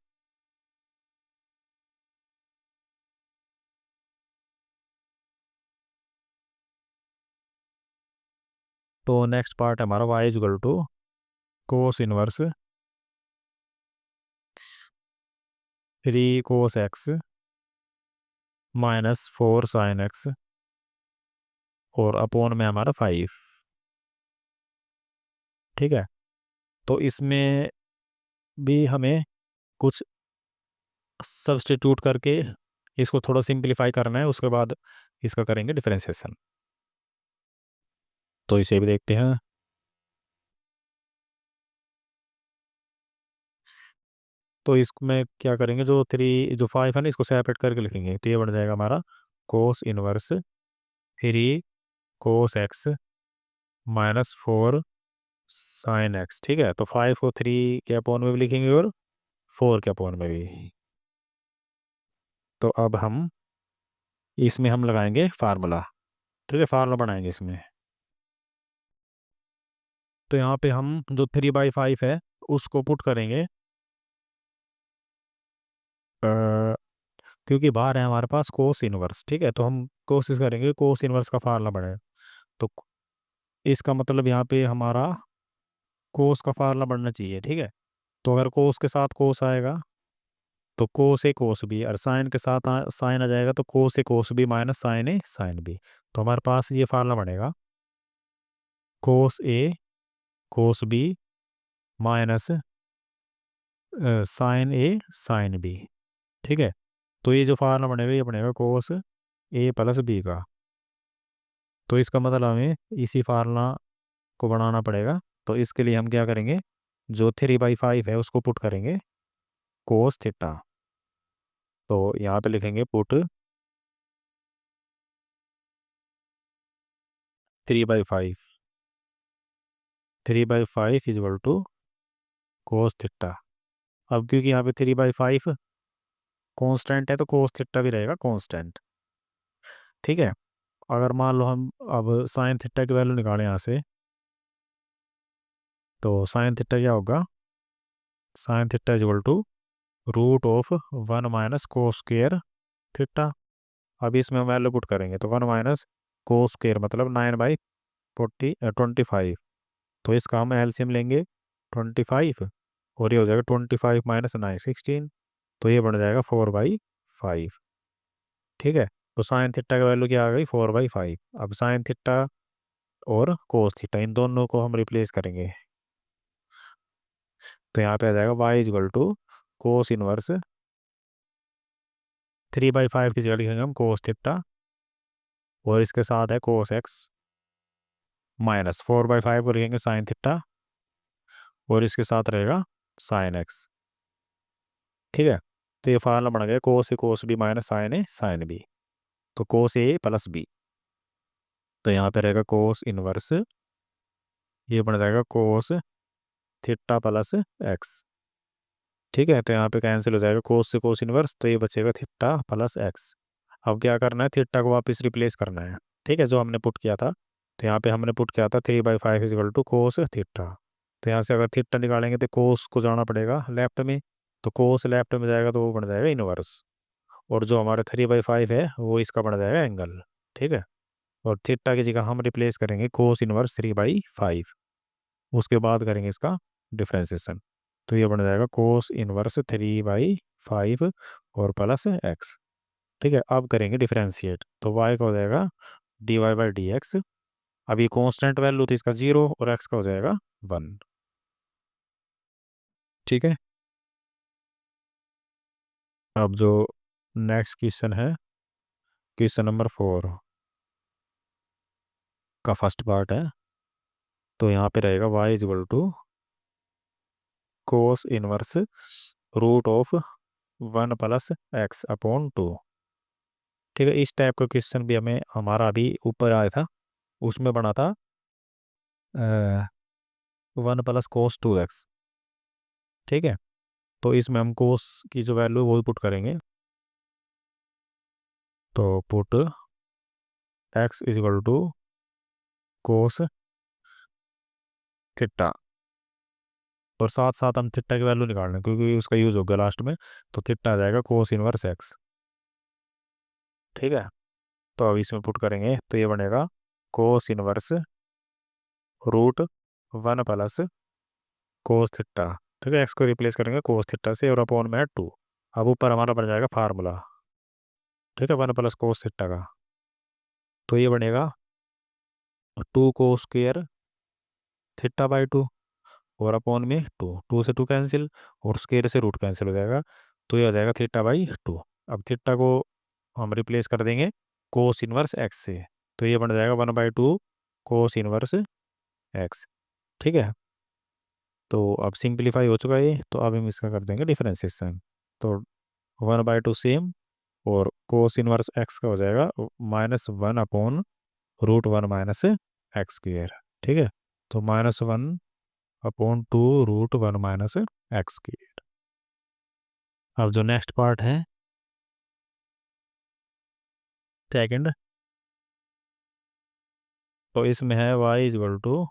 तो नेक्स्ट पार्ट हमारा y = cos inverse 3 cos x -4 sin x, और अपोन में हमारा 5। ठीक है, तो इसमें भी हमें कुछ सब्स्टिट्यूट करके इसको थोड़ा सिंपलीफाई करना है, उसके बाद इसका करेंगे डिफरेंशिएशन। तो इसे भी देखते हैं। तो इसमें क्या करेंगे, जो 5 है ना इसको सेपरेट करके लिखेंगे, तो ये बन जाएगा हमारा cos inverse 3 cos x -4 sin x। ठीक है, तो 5 को 3 के अपोन में भी लिखेंगे और 4 के अपोन में भी। तो अब इसमें हम लगाएंगे फार्मूला। ठीक है, फार्मूला बनाएंगे इसमें। तो यहाँ पे हम जो 3/5 है उसको पुट करेंगे, अ, क्योंकि बाहर है हमारे पास कोस इनवर्स। ठीक है, तो हम कोशिश करेंगे कोस इनवर्स का फार्मूला बने। तो इसका मतलब यहाँ पे हमारा कोस का फार्मूला बनना चाहिए। ठीक है, तो अगर कोस के साथ कोस आएगा तो कोस ए कोस बी, और साइन के साथ साइन आ जाएगा तो कोस ए कोस बी माइनस साइन ए साइन बी। तो हमारे पास ये फार्मूला बनेगा कोस ए कोस बी माइनस साइन ए साइन बी। ठीक है, तो ये जो फार्मूला बनेगा ये बनेगा कोस ए प्लस बी का। तो इसका मतलब हमें इसी फार्मूला को बनाना पड़ेगा। तो इसके लिए हम क्या करेंगे, जो 3/5 है उसको पुट करेंगे कोस थीटा। तो यहाँ पे लिखेंगे put 3/5, 3/5 equal to cos theta. अब क्योंकि यहाँ पे 3/5 कांस्टेंट है तो कोस थीटा भी रहेगा कांस्टेंट। ठीक है। अगर मान लो हम अब साइन थीटा की वैल्यू निकालें यहाँ से, तो साइन थीटा क्या होगा, sine theta equal to root of 1 - cos square theta. अभी इसमें हम वैल्यू पुट करेंगे तो 1 - कोस स्क्वायर मतलब 9/40 25। तो इसका हम एलसीएम लेंगे 25, और ये हो जाएगा 25 - 9 16। तो ये बन जाएगा 4/5। ठीक है। तो साइन थीटा का वैल्यू क्या आ गई, 4/5। अब साइन थीटा और कोस थीटा इन दोनों को हम रिप्लेस करेंगे। तो यहाँ पे आ जाएगा y equal to cos inverse 3/5 की जगह लिखेंगे हम कोस थीटा, और इसके साथ है कोस एक्स, माइनस 4/5 को लिखेंगे साइन थीटा, और इसके साथ रहेगा साइन एक्स। ठीक है। तो ये फार्मूला बन गया कोस बी माइनस साइन ए साइन बी। तो कोस ए प्लस बी, तो यहाँ पे रहेगा कोस इनवर्स, ये बन जाएगा कोस थीटा प्लस एक्स। ठीक है। तो यहाँ पे कैंसिल हो जाएगा कोस से कोस इनवर्स, तो ये बचेगा थीटा प्लस एक्स। अब क्या करना है, थीटा को वापस रिप्लेस करना है। ठीक है, जो हमने पुट किया था। तो यहाँ पे हमने पुट किया था 3/5 इजल टू कोस थीटा। तो यहाँ से अगर थीटा निकालेंगे तो कोस को जाना पड़ेगा लेफ्ट में, तो कोस लेफ्ट में जाएगा तो वो बन जाएगा इनवर्स, और जो हमारा 3/5 है वो इसका बन जाएगा एंगल। ठीक है। और थीटा की जगह हम रिप्लेस करेंगे कोस इनवर्स 3/5, उसके बाद करेंगे इसका डिफ्रेंसिएशन। तो ये बन जाएगा कोस इनवर्स 3/5 और प्लस एक्स। ठीक है। अब करेंगे डिफरेंशिएट, तो y का हो जाएगा dy/dx। अब ये कांस्टेंट वैल्यू थी इसका 0, और x का हो जाएगा 1। ठीक है। अब जो नेक्स्ट क्वेश्चन है, क्वेश्चन नंबर 4 का फर्स्ट पार्ट है। तो यहाँ पे रहेगा y equal to cos inverse root of 1 + x/2। ठीक है। इस टाइप का क्वेश्चन भी हमें हमारा अभी ऊपर आया था, उसमें बना था 1 + cos 2x। ठीक है। तो इसमें हम कोस की जो वैल्यू है वो भी पुट करेंगे। तो put x equal to cos theta, और साथ साथ हम थीटा की वैल्यू निकाल लें क्योंकि उसका यूज़ होगा लास्ट में। तो थीटा आ जाएगा कोस इनवर्स x। ठीक है। तो अब इसमें पुट करेंगे तो ये बनेगा cos inverse root 1 + cos theta. ठीक है। एक्स को रिप्लेस करेंगे कोस थीटा से, और अपॉन में 2। अब ऊपर हमारा बन जाएगा फार्मूला। ठीक है, 1 + कोस थीटा का। तो ये बनेगा 2 कोस स्क्वायर थीटा/2, और अपॉन में 2 से 2 कैंसिल, और स्क्वायर से रूट कैंसिल हो जाएगा। तो ये हो जाएगा थीटा/2। अब थीटा को हम रिप्लेस कर देंगे कोस इनवर्स एक्स से, तो ये बन जाएगा 1/2 कोस इनवर्स एक्स। ठीक है। तो अब सिंप्लीफाई हो चुका है ये, तो अब हम इसका कर देंगे डिफरेंशिएशन। तो 1/2 सेम, और कोस इनवर्स एक्स का हो जाएगा -1/√1 - x²। ठीक है। तो -1/2√1 - x²। अब जो नेक्स्ट पार्ट है सेकंड, तो इसमें है y equal to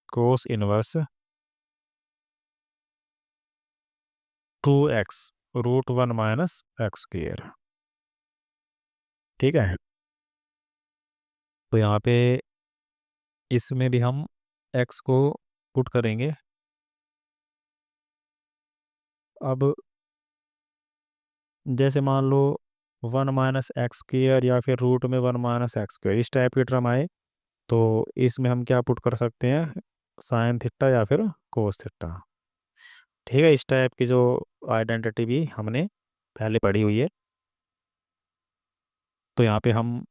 cos inverse 2x√1 - x²। ठीक है। तो यहाँ पे इसमें भी हम x को पुट करेंगे। अब जैसे मान लो 1 - x² या फिर रूट में 1 - x², इस टाइप के टर्म आए, तो इसमें हम क्या पुट कर सकते हैं, साइन थीटा या फिर कोस थीटा। ठीक है। इस टाइप की जो आइडेंटिटी भी हमने पहले पढ़ी हुई है। तो यहाँ पे हम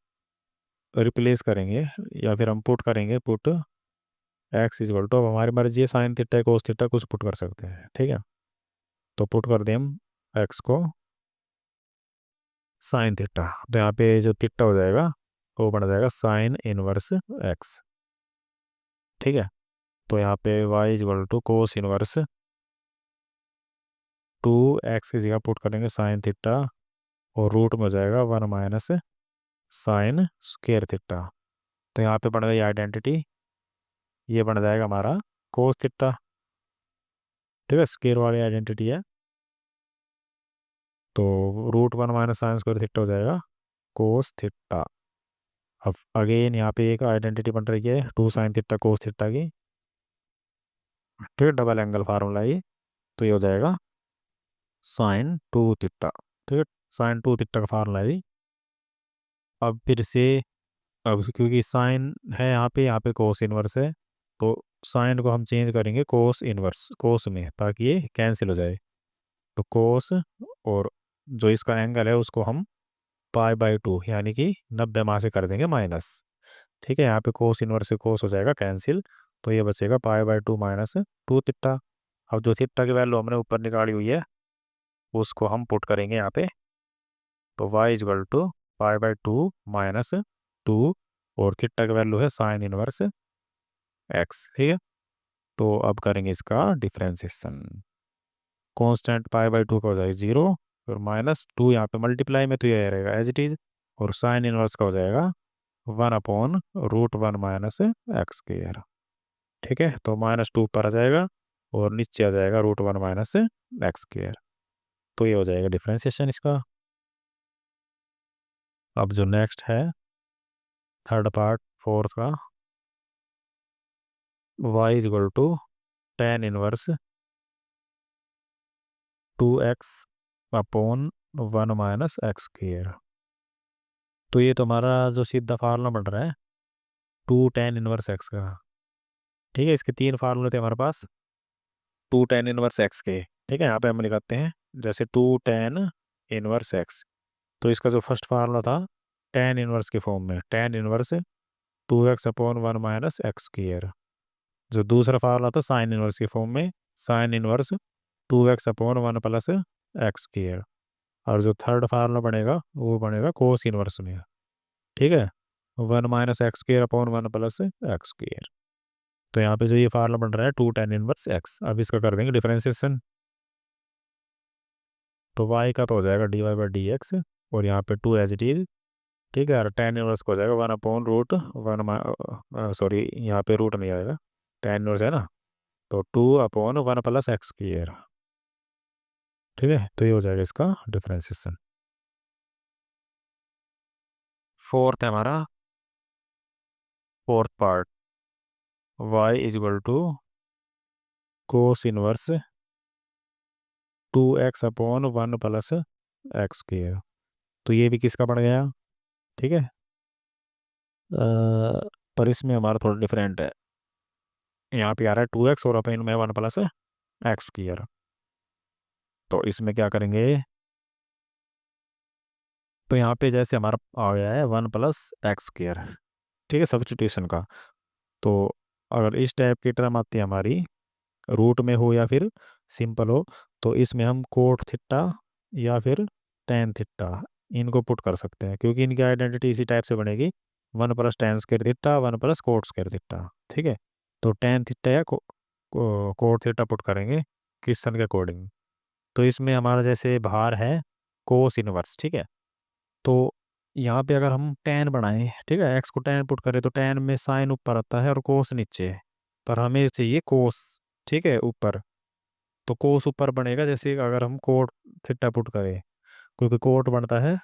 रिप्लेस करेंगे या फिर हम पुट करेंगे, पुट एक्स इजवल टू, अब हमारी मर्जी है साइन थीटा कोस थीटा कुछ पुट कर सकते हैं, ठीक है। तो पुट कर दें हम एक्स को साइन थीटा, तो यहाँ पे जो थीटा हो जाएगा वो बन जाएगा साइन इनवर्स एक्स, ठीक है। तो यहाँ पे y equal to cos inverse 2x की जगह पुट करेंगे साइन थीटा, और रूट में हो जाएगा 1 - साइन स्क्वेयर थीटा। तो यहाँ पे बन गई आइडेंटिटी, ये बन जाएगा हमारा कोस थीटा, ठीक है, स्क्वेयर वाली आइडेंटिटी है। तो रूट 1 - साइन स्क्वायर थीटा हो जाएगा कोस थीटा। अब अगेन यहाँ पे एक आइडेंटिटी बन रही है 2 sin थीटा कोस थीटा की, ठीक है, डबल एंगल फार्मूला ये। तो ये हो जाएगा sin 2 थीटा, ठीक है, sin 2 थीटा का फार्मूला है ये। अब फिर से, अब क्योंकि साइन है यहाँ पे कोस इनवर्स है, तो साइन को हम चेंज करेंगे कोस इनवर्स कोस में, ताकि ये कैंसिल हो जाए। तो कोस, और जो इसका एंगल है उसको हम पाई/2 यानी कि 90 माह से कर देंगे माइनस, ठीक है। यहाँ पे कोस इनवर्स से कोस हो जाएगा कैंसिल, तो ये बचेगा पाई/2 -2 थीटा। अब जो थीटा की वैल्यू हमने ऊपर निकाली हुई है उसको हम पुट करेंगे यहाँ पे। तो y इजवल टू पाई/2 -2, और थीटा की वैल्यू है साइन इनवर्स एक्स, ठीक है। तो अब करेंगे इसका डिफ्रेंसिएशन, कांस्टेंट पाई/2 का हो जाएगा 0, और -2 यहाँ पे मल्टीप्लाई में तो ये रहेगा एज इट इज, और साइन इनवर्स का हो जाएगा 1/√1 - एक्स स्क्वायर, ठीक है। तो -2 ऊपर आ जाएगा और नीचे आ जाएगा √1 - एक्स स्क्वायर। तो ये हो जाएगा डिफ्रेंसिएशन इसका। अब जो नेक्स्ट है थर्ड पार्ट फोर्थ का, y equal to tan inverse 2x/1 - x square. तो ये तो हमारा जो सीधा फार्मूला बन रहा है 2 tan इनवर्स एक्स का, ठीक है। इसके तीन फार्मूले थे हमारे पास 2 tan इनवर्स एक्स के, ठीक है। यहाँ पे हम लिखते हैं जैसे 2 tan इनवर्स एक्स। तो इसका जो फर्स्ट फार्मूला था tan इनवर्स के फॉर्म में, tan inverse 2x/1 - x square. जो दूसरा फार्मूला था साइन इनवर्स के फॉर्म में, sine inverse 2x/1 + x square. और जो थर्ड फार्मूला बनेगा वो बनेगा कोस इनवर्स में, ठीक है, 1 - x स्क्वायर/1 + एक्स स्क्वायर। तो यहाँ पे जो ये फार्मूला बन रहा है 2 tan इनवर्स एक्स, अब इसका कर देंगे डिफरेंशिएशन। तो y का तो हो जाएगा dy/dx, और यहाँ पे 2 एज इट इज, ठीक है। और tan इनवर्स को हो जाएगा 1/√1, सॉरी यहाँ पे रूट नहीं आएगा, tan इनवर्स है ना, तो 2/1 + एक्स स्क्वायर, ठीक है। तो ये हो जाएगा इसका डिफरेंशिएशन। फोर्थ है हमारा, fourth part, y equal to cos inverse 2x/1 + x square. तो ये भी किसका पड़ गया, ठीक है। पर इसमें हमारा थोड़ा डिफरेंट है, यहाँ पे आ रहा है 2x और अपन में 1 + एक्स स्क्वायर। तो इसमें क्या करेंगे, तो यहाँ पे जैसे हमारा आ गया है 1 + एक्स स्क्वायर, ठीक है, सब्स्टिट्यूशन का। तो अगर इस टाइप की टर्म आती है हमारी, रूट में हो या फिर सिंपल हो, तो इसमें हम कोट थीटा या फिर टेन थीटा इनको पुट कर सकते हैं, क्योंकि इनकी आइडेंटिटी इसी टाइप से बनेगी 1 + tan square theta 1 + coat square theta, ठीक है। तो टेन थीटा या कोट थीटा पुट करेंगे क्वेश्चन के अकॉर्डिंग। तो इसमें हमारा जैसे बाहर है कोस इनवर्स, ठीक है। तो यहाँ पे अगर हम टेन बनाएं, ठीक है, एक्स को टेन पुट करें तो टेन में साइन ऊपर आता है और कोस नीचे है, पर हमें चाहिए कोस, ठीक है, ऊपर। तो कोस ऊपर बनेगा जैसे अगर हम कोट थीटा पुट करें, क्योंकि कोट बनता है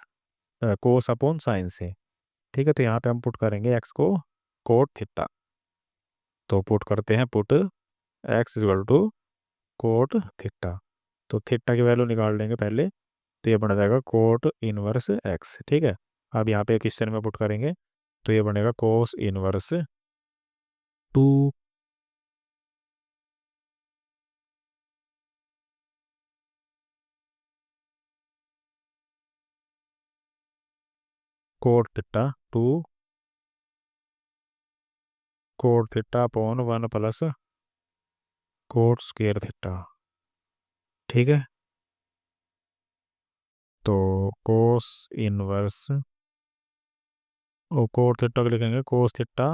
कोस/साइन से, ठीक है। तो यहाँ पे हम पुट करेंगे एक्स को कोट थीटा। तो पुट करते हैं, put x equal to cot theta. तो थीटा की वैल्यू निकाल लेंगे पहले, तो ये बन जाएगा कोट इनवर्स एक्स, ठीक है। अब यहाँ पे क्वेश्चन में पुट करेंगे तो ये बनेगा cos inverse 2, cot theta two cot theta upon one plus coat square theta. ठीक है, तो कोस इनवर्स और कोट थीटा को लिखेंगे cos theta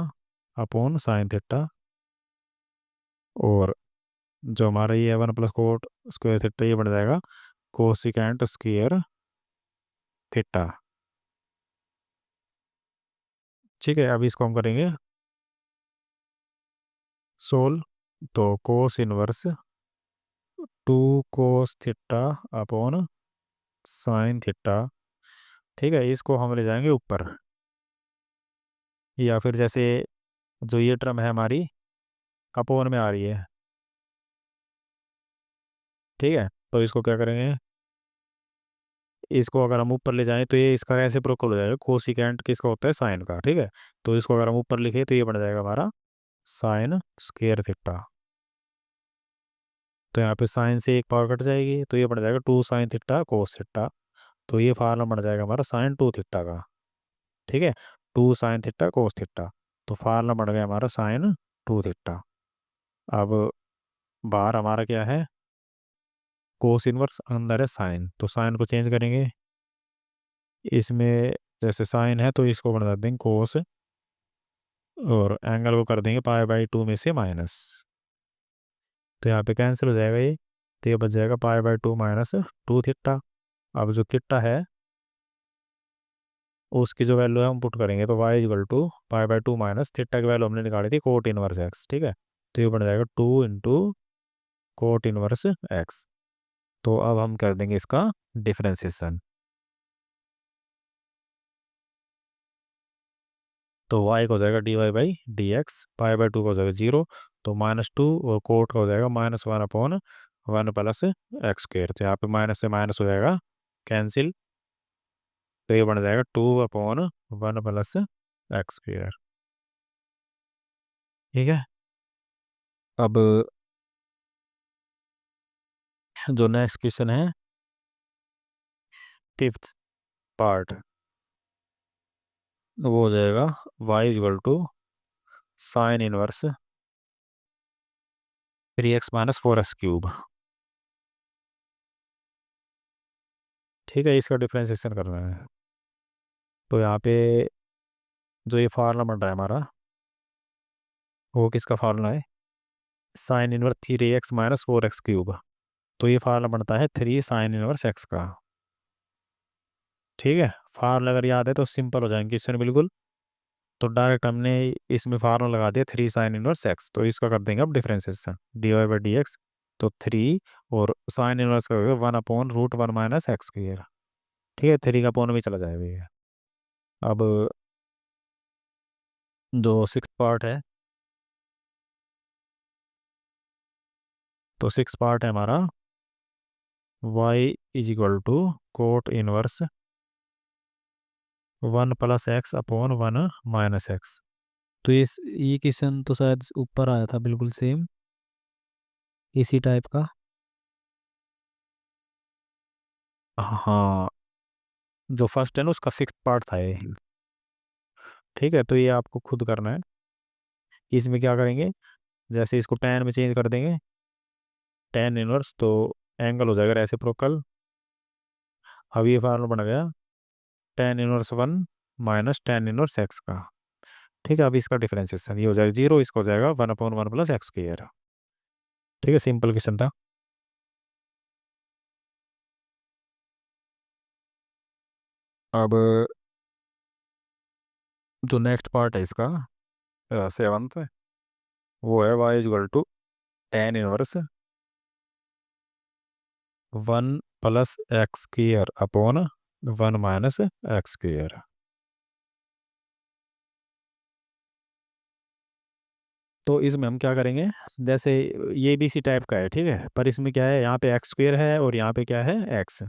upon sine theta, और जो हमारा ये one plus coat square theta ये बन जाएगा कोसिकेंट स्क्वायर थीटा। ठीक है, अभी इसको हम करेंगे सोल्व। तो cos inverse two cos theta upon sine theta. ठीक है, इसको हम ले जाएंगे ऊपर, या फिर जैसे जो ये टर्म है हमारी अपोन में आ रही है। ठीक है, तो इसको क्या करेंगे, इसको अगर हम ऊपर ले जाएं तो ये इसका ऐसे प्रोकल हो जाएगा, कोसिकेंट किसका होता है साइन का। ठीक है, तो इसको अगर हम ऊपर लिखे तो ये बन जाएगा हमारा साइन स्क्वायर थीटा। तो यहाँ पे साइन से एक पावर कट जाएगी तो ये बन जाएगा two sine theta cos theta. तो ये फार्मूला बन जाएगा हमारा साइन टू थीटा का। ठीक है, two sine theta cos theta, तो फार्मूला बन गया हमारा साइन टू थीटा। अब बाहर हमारा क्या है, कोस इनवर्स, अंदर है साइन, तो साइन को चेंज करेंगे इसमें। जैसे साइन है तो इसको बना देंगे कोस, और एंगल को कर देंगे पाई बाई टू में से माइनस। तो यहाँ पे कैंसिल हो जाएगा ये, तो ये बच जाएगा पाई by two minus two theta. अब जो थीटा है उसकी जो वैल्यू है हम पुट करेंगे, तो y equal to pi by two minus theta की वैल्यू हमने निकाली थी कोट इनवर्स एक्स। ठीक है, तो ये बन जाएगा two into cot inverse x. तो अब हम कर देंगे इसका डिफरेंशिएशन। तो y का हो जाएगा d y by d x, pi by two का हो जाएगा जीरो, तो माइनस टू, और कोट का हो जाएगा minus one upon one plus x square. तो यहाँ पे माइनस से माइनस हो जाएगा कैंसिल, तो ये बन जाएगा two upon one plus x square. ठीक है, अब जो नेक्स्ट क्वेश्चन है फिफ्थ पार्ट, वो हो जाएगा y equal to sine inverse three x minus four x cube. ठीक है, इसका डिफ्रेंसिएशन करना है। तो यहाँ पे जो ये फार्मूला बन रहा है हमारा, वो किसका फार्मूला है, sign inverse three x minus four x cube. तो ये फार्मूला बनता है थ्री साइन इनवर्स एक्स का। ठीक है, फार्मूला अगर याद है तो सिंपल हो जाएंगे क्वेश्चन बिल्कुल। तो डायरेक्ट हमने इसमें फार्मूला लगा दिया थ्री साइन इनवर्स एक्स, तो इसका कर देंगे अब differentiation d y by d x. तो थ्री, और साइन इनवर्स का होगा one upon root one minus x square. ठीक है, थ्री का अपॉन भी चला जाएगा ये। अब जो सिक्स पार्ट है, तो सिक्स पार्ट है हमारा y is equal to cot inverse one plus x upon one minus x. तो ये क्वेश्चन तो शायद ऊपर आया था बिल्कुल सेम इसी टाइप का। हाँ, जो फर्स्ट है ना उसका सिक्स पार्ट था ये। ठीक है, तो ये आपको खुद करना है। इसमें क्या करेंगे, जैसे इसको टेन में चेंज कर देंगे, टेन इनवर्स, तो एंगल हो जाएगा रेसिप्रोकल। अब ये फार्मूला बन गया ten inverse one minus tan inverse x का। ठीक है, अब इसका डिफरेंशिएशन ये हो जाएगा जीरो, इसका हो जाएगा one upon one plus x square. ठीक है, सिंपल क्वेश्चन था। अब जो नेक्स्ट पार्ट है इसका सेवंथ, वो है y equal to tan inverse one plus x square upon one minus x square. तो इसमें हम क्या करेंगे, जैसे ये भी इसी टाइप का है। ठीक है, पर इसमें क्या है, यहाँ पे एक्स स्क्वायर है और यहाँ पे क्या है एक्स।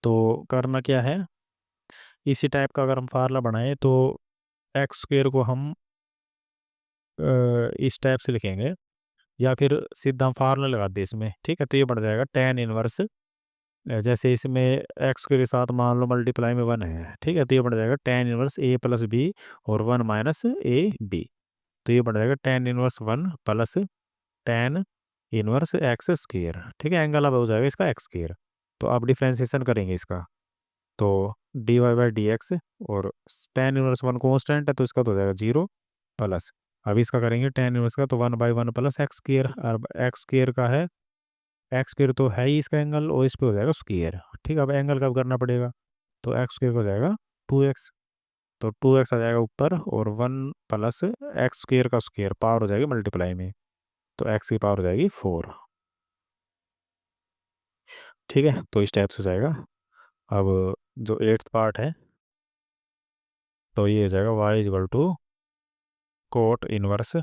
तो करना क्या है, इसी टाइप का अगर हम फार्मूला बनाए तो एक्स स्क्वायर को हम इस टाइप से लिखेंगे, या फिर सीधा हम फार्मूला लगा दें इसमें। ठीक है, तो ये बढ़ जाएगा टेन इनवर्स जैसे इसमें एक्स के साथ मान लो मल्टीप्लाई में 1 है, ठीक है, तो ये बन जाएगा टेन इनवर्स ए प्लस बी और 1 माइनस ए बी। तो ये बन जाएगा tan inverse 1 plus tan inverse x square, ठीक है, एंगल अब हो जाएगा इसका एक्स स्क्वेयर। तो अब डिफ्रेंसिएशन करेंगे इसका, तो d y by d x, और टेन इनवर्स 1 कॉन्स्टेंट है तो इसका तो हो जाएगा 0 प्लस, अब इसका करेंगे टेन इनवर्स का, तो 1/1 प्लस एक्स स्क्वेयर। अब एक्स स्क्वेयर का है, एक्स स्क्वेयर तो है ही इसका एंगल, और इस पे हो जाएगा स्क्वेयर, ठीक है। अब एंगल कब करना पड़ेगा, तो एक्स स्क्वेयर हो जाएगा 2x, तो 2x आ जाएगा ऊपर, और 1 प्लस एक्स स्क्वेयर का स्क्वेयर पावर हो जाएगी मल्टीप्लाई में, तो एक्स की पावर हो जाएगी 4, ठीक है। तो इस टाइप से हो जाएगा। अब जो एट्थ पार्ट है, तो ये हो जाएगा y equal to cot inverse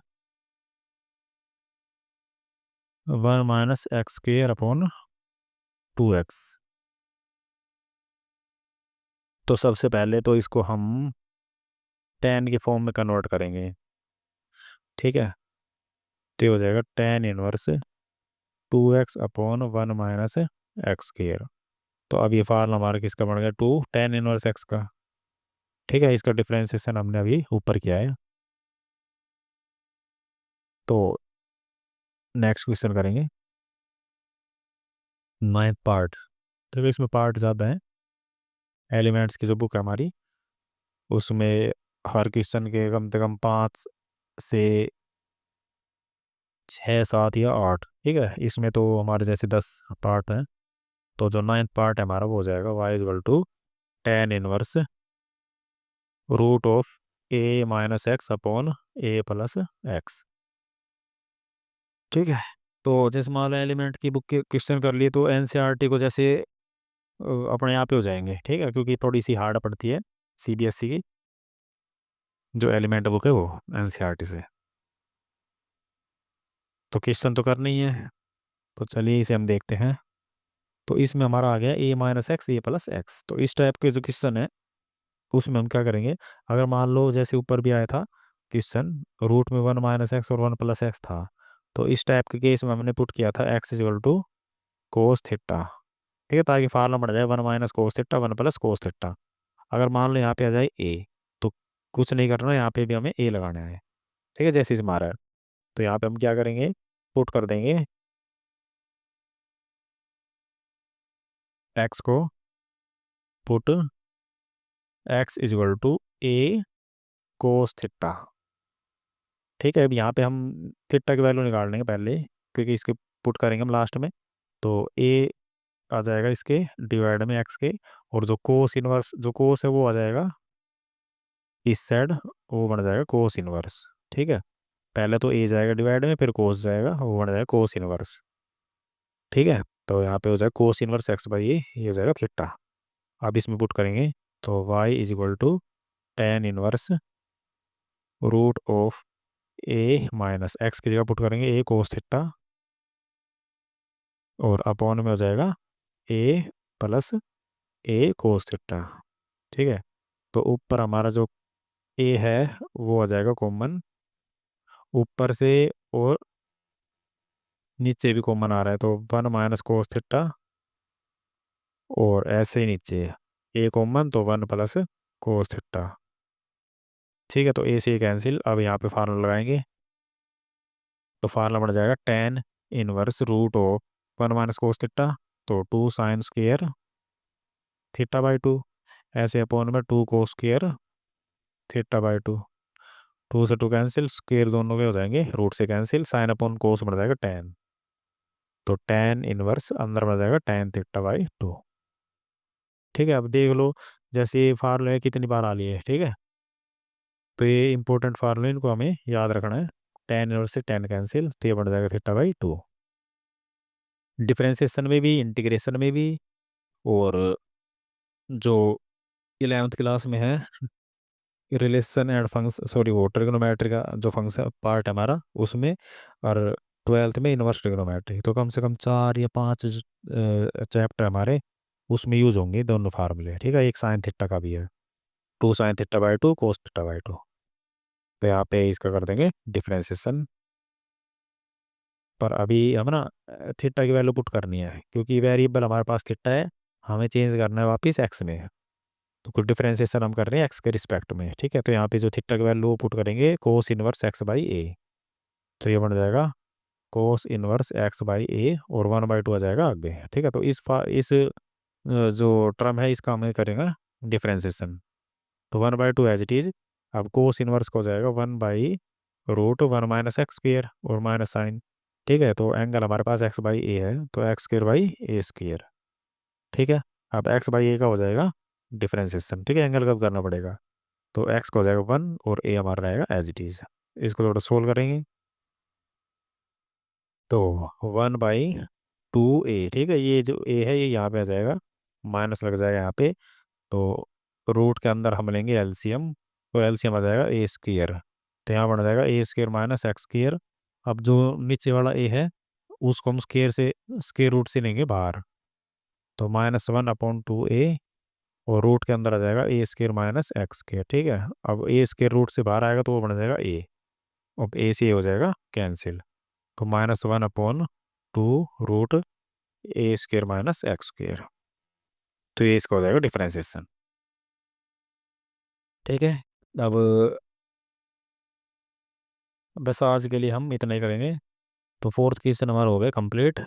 1 minus x square upon 2x। तो सबसे पहले तो इसको हम टेन के फॉर्म में कन्वर्ट करेंगे, ठीक है। तो ये हो जाएगा tan inverse 2x upon 1 minus x square. तो अब ये फार्मूला हमारा किसका बन गया, टू टेन इनवर्स एक्स का, ठीक है। इसका डिफरेंशिएशन हमने अभी ऊपर किया है। तो नेक्स्ट क्वेश्चन करेंगे नाइन्थ पार्ट, ठीक है। इसमें पार्ट ज़्यादा है, एलिमेंट्स की जो बुक है हमारी, उसमें हर क्वेश्चन के कम से कम 5 से 6 7 या 8, ठीक है। इसमें तो हमारे जैसे 10 पार्ट हैं, तो जो नाइन्थ पार्ट है हमारा वो हो जाएगा y equal to tan inverse root of a minus x upon a plus x, ठीक है। तो जैसे मान लो एलिमेंट की बुक के क्वेश्चन कर लिए, तो एनसीईआरटी को जैसे अपने आप ही हो जाएंगे, ठीक है, क्योंकि थोड़ी सी हार्ड पड़ती है सीबीएसई की जो एलिमेंट बुक है वो एनसीईआरटी से। तो क्वेश्चन तो करना ही है, तो चलिए इसे हम देखते हैं। तो इसमें हमारा आ गया ए माइनस एक्स ए प्लस एक्स। तो इस टाइप के जो क्वेश्चन है उसमें हम क्या करेंगे, अगर मान लो जैसे ऊपर भी आया था क्वेश्चन, रूट में 1 माइनस एक्स और 1 प्लस एक्स था, तो इस टाइप के केस में हमने पुट किया था x equal to cos theta, ठीक है, ताकि फार्मूला बन जाए 1 minus cos theta 1 plus cos theta. अगर मान लो यहाँ पे आ जाए ए, तो कुछ नहीं करना, यहाँ पे भी हमें ए लगाना है, ठीक है, जैसे इस हमारा है। तो यहाँ पे हम क्या करेंगे, पुट कर देंगे एक्स को, put x equal to a cos theta, ठीक है। अब यहाँ पे हम थीटा की वैल्यू निकाल लेंगे पहले, क्योंकि इसके पुट करेंगे हम लास्ट में। तो ए आ जाएगा इसके डिवाइड में एक्स के, और जो कोस इनवर्स जो कोस है वो आ जाएगा इस साइड, वो बन जाएगा कोस इनवर्स, ठीक है। पहले तो ए जाएगा डिवाइड में, फिर कोस जाएगा, वो बन जाएगा कोस इनवर्स, ठीक है। तो यहाँ पे हो जाएगा कोस इनवर्स एक्स बाई ये हो जाएगा थीटा। अब इसमें पुट करेंगे, तो y is equal to tan inverse root of a minus x की जगह पुट करेंगे ए कोस थीटा, और अपॉन में हो जाएगा ए प्लस ए कोस थीटा, ठीक है। तो ऊपर हमारा जो ए है वो आ जाएगा कॉमन ऊपर से, और नीचे भी कॉमन आ रहा है, तो 1 माइनस कोस थीटा, और ऐसे ही नीचे ए कॉमन, तो 1 प्लस कोस थीटा, ठीक है। तो ए से कैंसिल, अब यहाँ पे फार्मूला लगाएंगे, तो फार्मूला बन जाएगा tan inverse root of 1 minus cos theta, तो 2 साइन स्क्वेयर थीटा बाई 2, ऐसे अपॉन में 2 कोस स्क्वेयर थीटा बाई 2, 2 से 2 कैंसिल, स्क्वेयर दोनों के हो जाएंगे, रूट से कैंसिल, साइन अपॉन कोस बन जाएगा टेन, तो टेन इनवर्स अंदर बन जाएगा टेन थीटा बाई 2, ठीक है। अब देख लो, जैसे ये फार्मूले कितनी बार आ लिए है, ठीक है। तो ये इंपॉर्टेंट फार्मूले, इनको हमें याद रखना है। टेन इनवर्स से टेन कैंसिल, तो ये बन जाएगा थीटा बाई 2, डिफरेंशिएशन में भी, इंटीग्रेशन में भी, और जो 11th क्लास में है रिलेशन एंड फंक्शन, सॉरी वो ट्रिग्नोमेट्री का जो फंक्शन पार्ट है हमारा उसमें, और 12th में इनवर्स ट्रिग्नोमेट्री, तो कम से कम 4 या 5 चैप्टर हमारे उसमें यूज होंगे दोनों फार्मूले, ठीक है। एक साइन थीटा का भी है, 2 sine theta by 2 cos theta by 2। तो यहाँ पे इसका कर देंगे डिफ्रेंसिएशन, पर अभी हम ना थीटा की वैल्यू पुट करनी है, क्योंकि वेरिएबल हमारे पास थीटा है, हमें चेंज करना है वापस एक्स में। तो कुछ डिफरेंशिएशन हम कर रहे हैं एक्स के रिस्पेक्ट में, ठीक है। तो यहाँ पे जो थीटा की वैल्यू पुट करेंगे कोस इनवर्स एक्स बाई ए, तो ये बन जाएगा कोस इनवर्स एक्स बाई ए, और 1/2 आ जाएगा आगे, ठीक है। तो इस जो टर्म है इसका हमें करेंगे डिफरेंशिएशन। तो 1/2 एज इट इज। अब कोस इनवर्स का हो जाएगा 1/√1 - एक्स स्क्र और माइनस साइन, ठीक है। तो एंगल हमारे पास एक्स बाई ए है, तो x² बाई a², ठीक है। अब एक्स बाई ए का हो जाएगा डिफरेंशिएशन, ठीक है। एंगल कब करना पड़ेगा, तो एक्स का हो जाएगा 1 और ए हमारा रहेगा एज इट इज। इसको थोड़ा सोल्व करेंगे, तो 1/2a, ठीक है। ये जो ए है ये यहाँ पे आ जाएगा, माइनस लग जाएगा यहाँ पे। तो रूट के अंदर हम लेंगे एलसीएम, तो एलसीएम आ जाएगा a²। तो यहाँ बन जाएगा a² - x²। अब जो नीचे वाला ए है उसको हम स्केयर रूट से लेंगे बाहर, तो -1/2a, और रूट के अंदर आ जाएगा a² - x², ठीक है। अब a² रूट से बाहर आएगा तो वो बन जाएगा a। अब ए से ए हो जाएगा कैंसिल, तो -1/2√a² - x², तो ये इसका हो जाएगा डिफरेंशिएशन, ठीक है। अब बस आज के लिए हम इतना ही करेंगे। तो फोर्थ क्वेश्चन हमारा हो गया कंप्लीट।